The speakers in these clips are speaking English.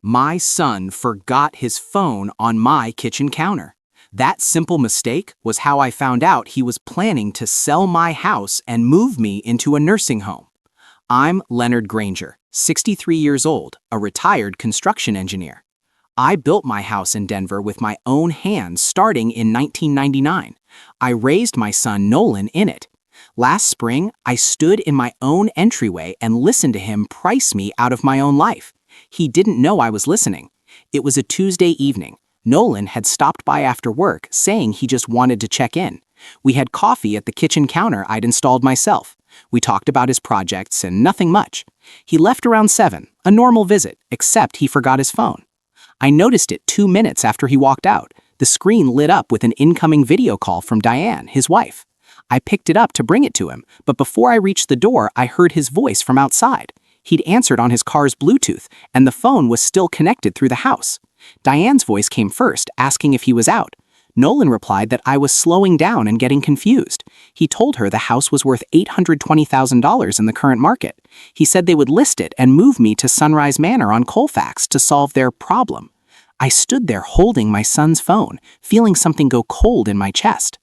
My son forgot his phone on my kitchen counter. That simple mistake was how I found out he was planning to sell my house and move me into a nursing home. I'm Leonard Granger, 63 years old, a retired construction engineer. I built my house in Denver with my own hands starting in 1999. I raised my son Nolan in it. Last spring, I stood in my own entryway and listened to him price me out of my own life. He didn't know I was listening. It was a Tuesday evening. Nolan had stopped by after work, saying he just wanted to check in. We had coffee at the kitchen counter I'd installed myself. We talked about his projects and nothing much. He left around 7, a normal visit, except he forgot his phone. I noticed it 2 minutes after he walked out. The screen lit up with an incoming video call from Diane, his wife. I picked it up to bring it to him, but before I reached the door, I heard his voice from outside. He'd answered on his car's Bluetooth, and the phone was still connected through the house. Diane's voice came first, asking if he was out. Nolan replied that I was slowing down and getting confused. He told her the house was worth $820,000 in the current market. He said they would list it and move me to Sunrise Manor on Colfax to solve their problem. I stood there holding my son's phone, feeling something go cold in my chest.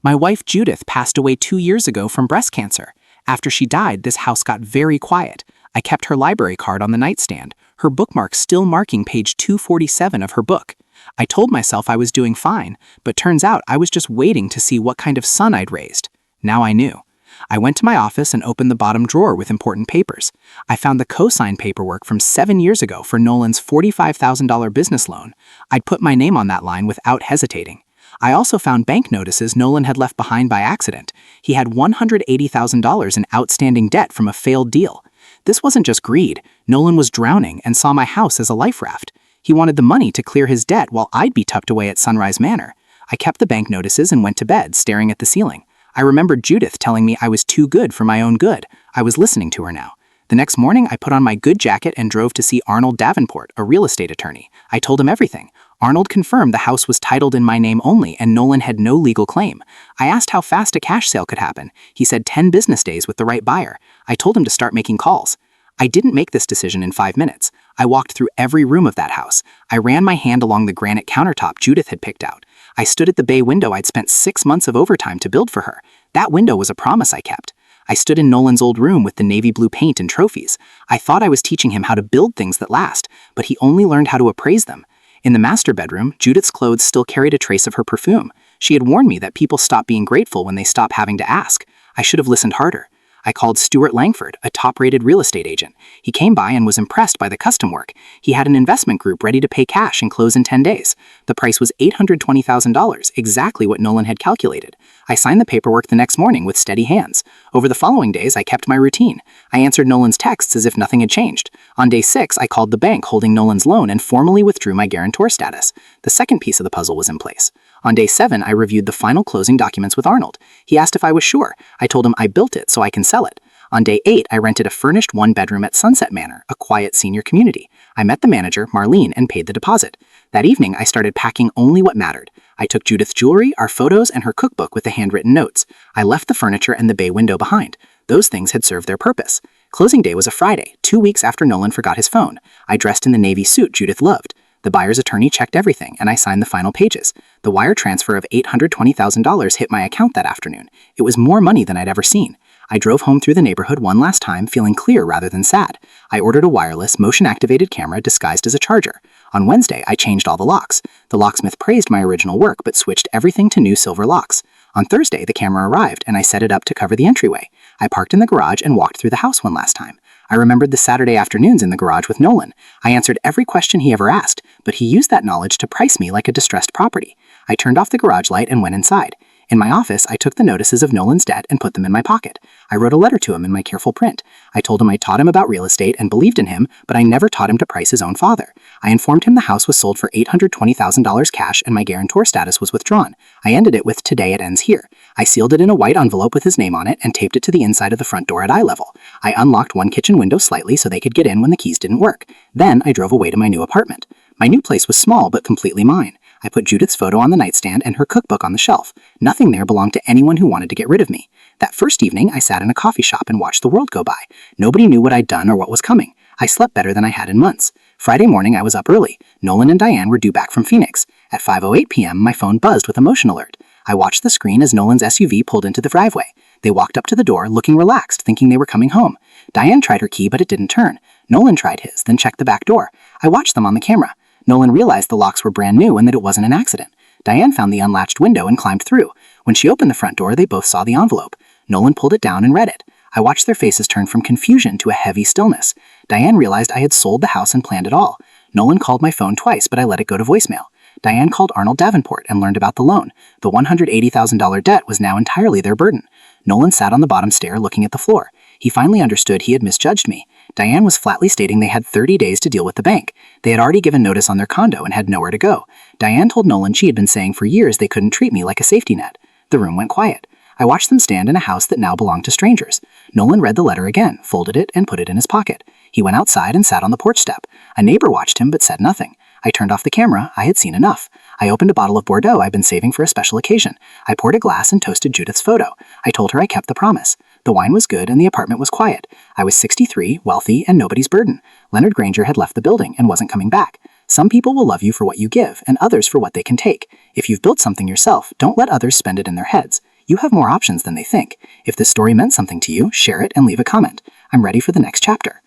My wife Judith passed away 2 years ago from breast cancer. After she died, this house got very quiet. I kept her library card on the nightstand, her bookmark still marking page 247 of her book. I told myself I was doing fine, but turns out I was just waiting to see what kind of son I'd raised. Now I knew. I went to my office and opened the bottom drawer with important papers. I found the co-sign paperwork from 7 years ago for Nolan's $45,000 business loan. I'd put my name on that line without hesitating. I also found bank notices Nolan had left behind by accident. He had $180,000 in outstanding debt from a failed deal. This wasn't just greed. Nolan was drowning and saw my house as a life raft. He wanted the money to clear his debt while I'd be tucked away at Sunrise Manor. I kept the bank notices and went to bed, staring at the ceiling. I remembered Judith telling me I was too good for my own good. I was listening to her now. The next morning, I put on my good jacket and drove to see Arnold Davenport, a real estate attorney. I told him everything. Arnold confirmed the house was titled in my name only and Nolan had no legal claim. I asked how fast a cash sale could happen. He said 10 business days with the right buyer. I told him to start making calls. I didn't make this decision in 5 minutes. I walked through every room of that house. I ran my hand along the granite countertop Judith had picked out. I stood at the bay window I'd spent 6 months of overtime to build for her. That window was a promise I kept. I stood in Nolan's old room with the navy blue paint and trophies. I thought I was teaching him how to build things that last, but he only learned how to appraise them. In the master bedroom, Judith's clothes still carried a trace of her perfume. She had warned me that people stop being grateful when they stop having to ask. I should have listened harder. I called Stuart Langford, a top-rated real estate agent. He came by and was impressed by the custom work. He had an investment group ready to pay cash and close in 10 days. The price was $820,000, exactly what Nolan had calculated. I signed the paperwork the next morning with steady hands. Over the following days, I kept my routine. I answered Nolan's texts as if nothing had changed. On day 6, I called the bank holding Nolan's loan and formally withdrew my guarantor status. The second piece of the puzzle was in place. On day 7, I reviewed the final closing documents with Arnold. He asked if I was sure. I told him I built it so I can sell it. On day 8, I rented a furnished one-bedroom at Sunset Manor, a quiet senior community. I met the manager, Marlene, and paid the deposit. That evening, I started packing only what mattered. I took Judith's jewelry, our photos, and her cookbook with the handwritten notes. I left the furniture and the bay window behind. Those things had served their purpose. Closing day was a Friday, 2 weeks after Nolan forgot his phone. I dressed in the navy suit Judith loved. The buyer's attorney checked everything, and I signed the final pages. The wire transfer of $820,000 hit my account that afternoon. It was more money than I'd ever seen. I drove home through the neighborhood one last time, feeling clear rather than sad. I ordered a wireless, motion-activated camera disguised as a charger. On Wednesday, I changed all the locks. The locksmith praised my original work, but switched everything to new silver locks. On Thursday, the camera arrived, and I set it up to cover the entryway. I parked in the garage and walked through the house one last time. I remembered the Saturday afternoons in the garage with Nolan. I answered every question he ever asked, but he used that knowledge to price me like a distressed property. I turned off the garage light and went inside. In my office, I took the notices of Nolan's debt and put them in my pocket. I wrote a letter to him in my careful print. I told him I taught him about real estate and believed in him, but I never taught him to price his own father. I informed him the house was sold for $820,000 cash and my guarantor status was withdrawn. I ended it with "Today it ends here." I sealed it in a white envelope with his name on it and taped it to the inside of the front door at eye level. I unlocked one kitchen window slightly so they could get in when the keys didn't work. Then I drove away to my new apartment. My new place was small but completely mine. I put Judith's photo on the nightstand and her cookbook on the shelf. Nothing there belonged to anyone who wanted to get rid of me. That first evening, I sat in a coffee shop and watched the world go by. Nobody knew what I'd done or what was coming. I slept better than I had in months. Friday morning, I was up early. Nolan and Diane were due back from Phoenix. At 5:08 p.m., my phone buzzed with a motion alert. I watched the screen as Nolan's SUV pulled into the driveway. They walked up to the door, looking relaxed, thinking they were coming home. Diane tried her key, but it didn't turn. Nolan tried his, then checked the back door. I watched them on the camera. Nolan realized the locks were brand new and that it wasn't an accident. Diane found the unlatched window and climbed through. When she opened the front door, they both saw the envelope. Nolan pulled it down and read it. I watched their faces turn from confusion to a heavy stillness. Diane realized I had sold the house and planned it all. Nolan called my phone twice, but I let it go to voicemail. Diane called Arnold Davenport and learned about the loan. The $180,000 debt was now entirely their burden. Nolan sat on the bottom stair looking at the floor. He finally understood he had misjudged me. Diane was flatly stating they had 30 days to deal with the bank. They had already given notice on their condo and had nowhere to go. Diane told Nolan she had been saying for years they couldn't treat me like a safety net. The room went quiet. I watched them stand in a house that now belonged to strangers. Nolan read the letter again, folded it, and put it in his pocket. He went outside and sat on the porch step. A neighbor watched him but said nothing. I turned off the camera. I had seen enough. I opened a bottle of Bordeaux I'd been saving for a special occasion. I poured a glass and toasted Judith's photo. I told her I kept the promise. The wine was good and the apartment was quiet. I was 63, wealthy, and nobody's burden. Leonard Granger had left the building and wasn't coming back. Some people will love you for what you give, and others for what they can take. If you've built something yourself, don't let others spend it in their heads. You have more options than they think. If this story meant something to you, share it and leave a comment. I'm ready for the next chapter.